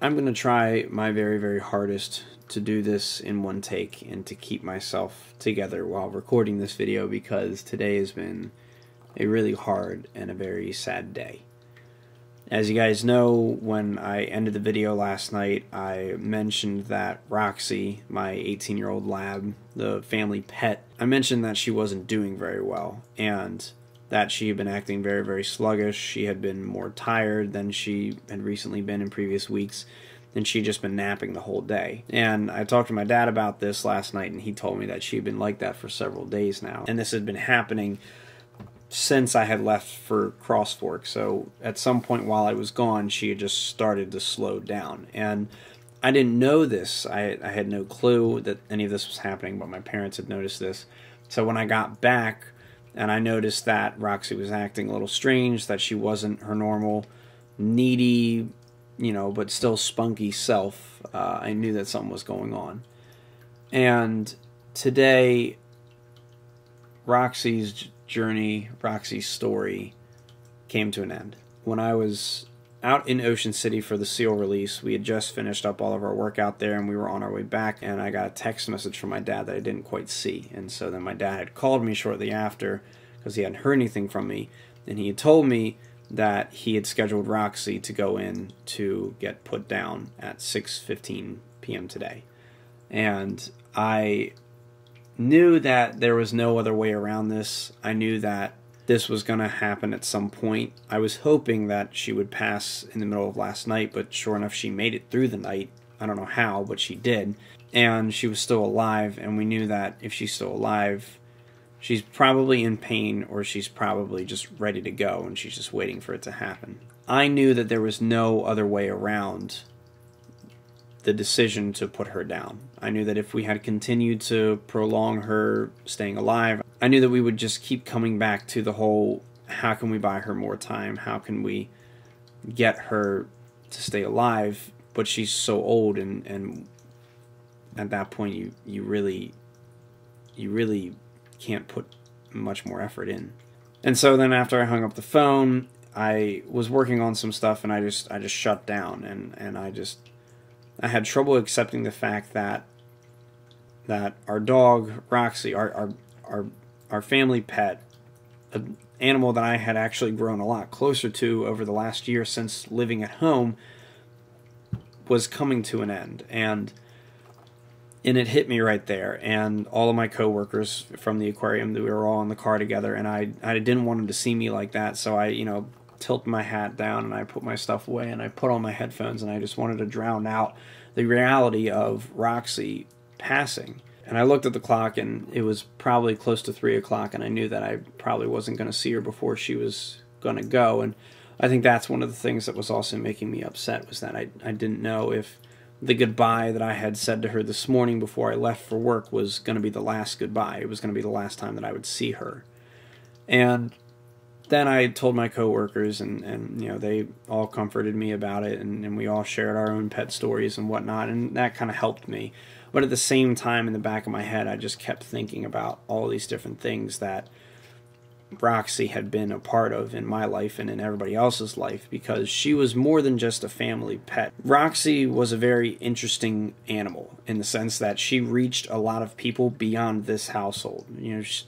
I'm going to try my very, very hardest to do this in one take and to keep myself together while recording this video, because today has been a really hard and a very sad day. As you guys know, when I ended the video last night, I mentioned that Roxy, my 18-year-old lab, the family pet, I mentioned that she wasn't doing very well, and that she had been acting very, very sluggish. She had been more tired than she had recently been in previous weeks, and she'd just been napping the whole day. And I talked to my dad about this last night, and he told me that she had been like that for several days now. And this had been happening since I had left for Crossfork. So at some point while I was gone, she had just started to slow down. And I didn't know this. I had no clue that any of this was happening, but my parents had noticed this. So when I got back and I noticed that Roxy was acting a little strange, that she wasn't her normal needy, but still spunky self, I knew that something was going on. And today, Roxy's journey, Roxy's story came to an end. When I was out in Ocean City for the SEAL release, we had just finished up all of our work out there and we were on our way back, and I got a text message from my dad that I didn't quite see. And so then my dad had called me shortly after because he hadn't heard anything from me, and he had told me that he had scheduled Roxy to go in to get put down at 6:15 p.m. today. And I knew that there was no other way around this. I knew that this was going to happen at some point. I was hoping that she would pass in the middle of last night, but sure enough, she made it through the night. I don't know how, but she did. And she was still alive, and we knew that if she's still alive, she's probably in pain, or she's probably just ready to go, and she's just waiting for it to happen. I knew that there was no other way around the decision to put her down. I knew that if we had continued to prolong her staying alive, I knew that we would just keep coming back to the whole, how can we buy her more time? How can we get her to stay alive? But she's so old, and at that point you really can't put much more effort in. And so then after I hung up the phone, I was working on some stuff, and I just shut down, and I had trouble accepting the fact that our dog Roxy, our family pet, an animal that I had actually grown a lot closer to over the last year since living at home, was coming to an end. And it hit me right there. And all of my coworkers from the aquarium, we were all in the car together, and I didn't want them to see me like that, so I tilted my hat down and I put my stuff away and I put on my headphones, and I just wanted to drown out the reality of Roxy passing. And I looked at the clock, and it was probably close to 3 o'clock, and I knew that I probably wasn't going to see her before she was going to go. And I think that's one of the things that was also making me upset, was that I didn't know if the goodbye that I had said to her this morning before I left for work was going to be the last goodbye. It was going to be the last time that I would see her. And then I told my coworkers, and they all comforted me about it, and we all shared our own pet stories and whatnot, and that kind of helped me. But at the same time, in the back of my head, I just kept thinking about all these different things that Roxy had been a part of in my life and in everybody else's life, because she was more than just a family pet. Roxy was a very interesting animal in the sense that she reached a lot of people beyond this household.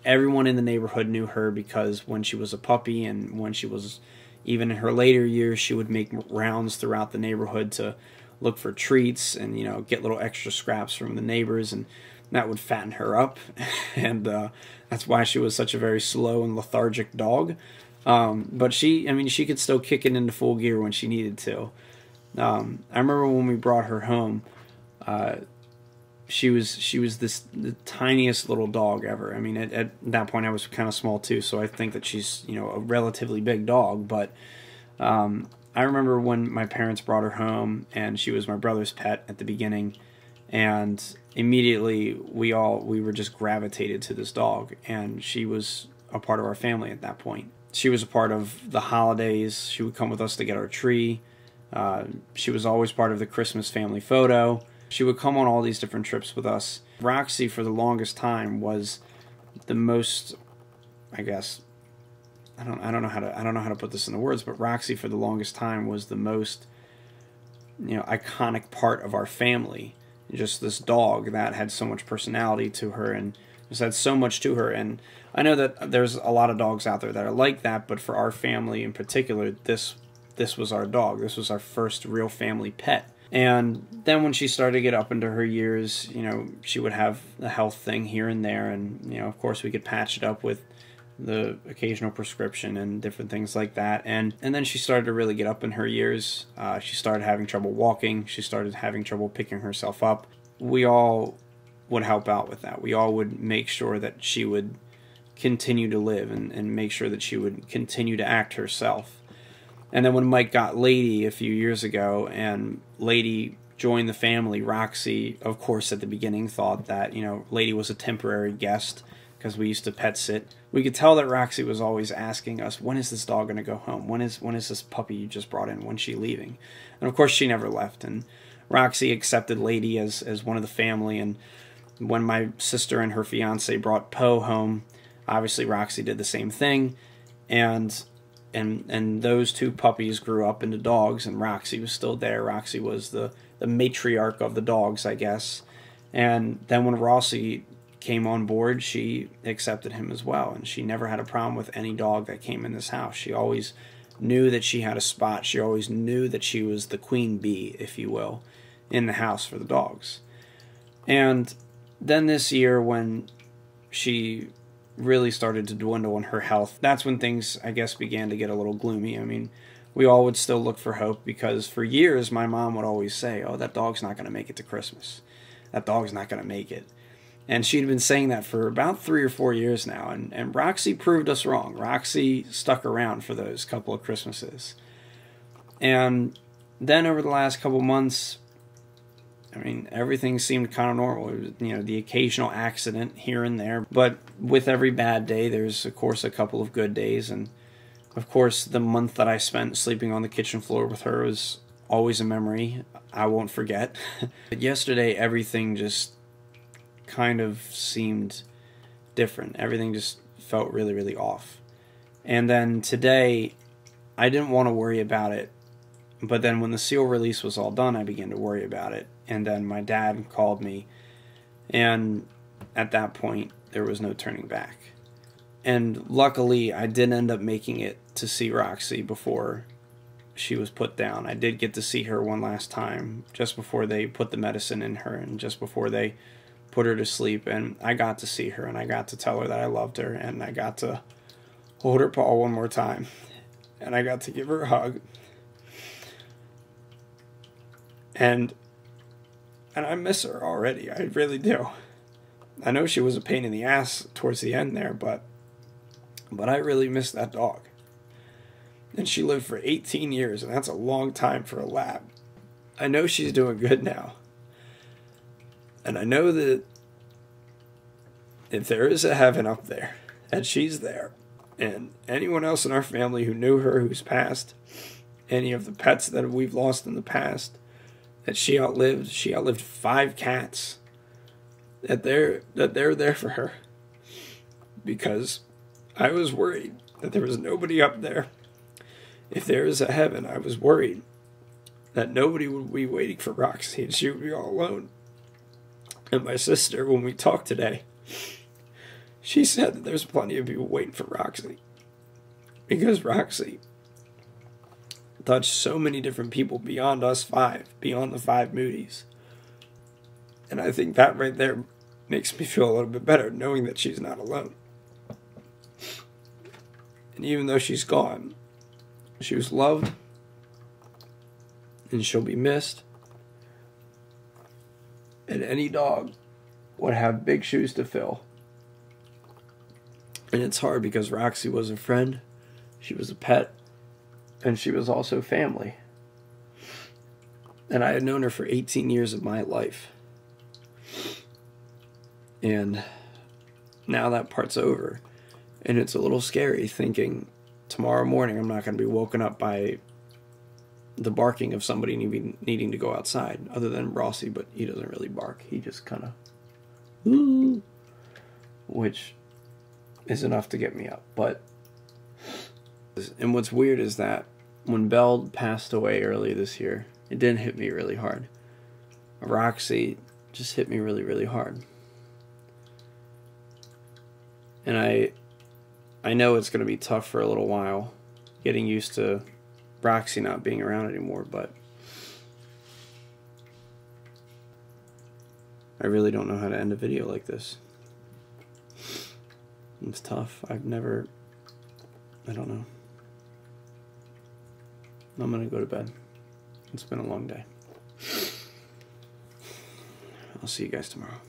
Everyone in the neighborhood knew her because when she was a puppy, and when she was even in her later years, she would make rounds throughout the neighborhood to look for treats and get little extra scraps from the neighbors, and that would fatten her up. And that's why she was such a very slow and lethargic dog. But she could still kick it into full gear when she needed to. I remember when we brought her home, she was the tiniest little dog ever. I mean, at that point I was kind of small too, so I think that she's a relatively big dog. But I remember when my parents brought her home, and she was my brother's pet at the beginning, and immediately we were just gravitated to this dog, and she was a part of our family at that point. She was a part of the holidays. She would come with us to get our tree. She was always part of the Christmas family photo. She would come on all these different trips with us. Roxy, for the longest time, was the most, I guess, I don't know how to put this into words, but Roxy for the longest time was the most iconic part of our family. Just this dog that had so much personality to her and just had so much to her. And I know that there's a lot of dogs out there that are like that, but for our family in particular, this was our dog. This was our first real family pet. And then when she started to get up into her years, she would have a health thing here and there, and of course we could patch it up with the occasional prescription and different things like that. And then she started to really get up in her years. She started having trouble walking. She started having trouble picking herself up. We all would help out with that. We all would make sure that she would continue to live and make sure that she would continue to act herself. And then when Mike got Lady a few years ago and Lady joined the family, Roxy, of course, at the beginning thought that, Lady was a temporary guest because we used to pet sit. We could tell that Roxy was always asking us, when is this dog going to go home? When is this puppy you just brought in? When's she leaving? And of course, she never left. And Roxy accepted Lady as one of the family. And when my sister and her fiance brought Poe home, obviously Roxy did the same thing. And those two puppies grew up into dogs, and Roxy was still there. Roxy was the matriarch of the dogs, I guess. And then when Rossi came on board, she accepted him as well, and she never had a problem with any dog that came in this house. She always knew that she had a spot. She always knew that she was the queen bee, if you will, in the house for the dogs. And then this year, when she really started to dwindle in her health, that's when things, I guess, began to get a little gloomy. I mean, we all would still look for hope, because for years my mom would always say, oh, that dog's not going to make it to Christmas. That dog's not going to make it. And she'd been saying that for about 3 or 4 years now, and Roxy proved us wrong. Roxy stuck around for those couple of Christmases. And then over the last couple months, I mean, everything seemed kind of normal. It was, the occasional accident here and there. But with every bad day, there's, of course, a couple of good days. And, of course, the month that I spent sleeping on the kitchen floor with her was always a memory I won't forget. But yesterday, everything just kind of seemed different. Everything just felt really, really off. And then today, I didn't want to worry about it. But then when the seal release was all done, I began to worry about it. And then my dad called me, and at that point, there was no turning back. And luckily, I did end up making it to see Roxy before she was put down. I did get to see her one last time, just before they put the medicine in her, and just before they put her to sleep. And I got to see her, and I got to tell her that I loved her, and I got to hold her paw one more time, and I got to give her a hug. And I miss her already. I really do. I know she was a pain in the ass towards the end there, but I really miss that dog. And she lived for 18 years, and that's a long time for a lab. I know she's doing good now. And I know that if there is a heaven up there, that she's there. And anyone else in our family who knew her, who's passed, any of the pets that we've lost in the past, that she outlived 5 cats, that they're there for her. Because I was worried that there was nobody up there. If there is a heaven, I was worried that nobody would be waiting for Roxy and she would be all alone. And my sister, when we talked today, she said that there's plenty of people waiting for Roxy. Because Roxy touched so many different people beyond us 5, beyond the 5 Moodys. And I think that right there makes me feel a little bit better, knowing that she's not alone. And even though she's gone, she was loved, and she'll be missed. And any dog would have big shoes to fill. And it's hard because Roxy was a friend, she was a pet, and she was also family. And I had known her for 18 years of my life. And now that part's over. And it's a little scary thinking tomorrow morning I'm not going to be woken up by the barking of somebody needing to go outside. Other than Rossi, but he doesn't really bark. He just kind of, ooh, which is enough to get me up. And what's weird is that when Belle passed away early this year, It didn't hit me really hard. Roxy just hit me really, really hard. And I know it's going to be tough for a little while, getting used to Roxy not being around anymore, but I really don't know how to end a video like this. It's tough. I don't know. I'm going to go to bed. It's been a long day. I'll see you guys tomorrow.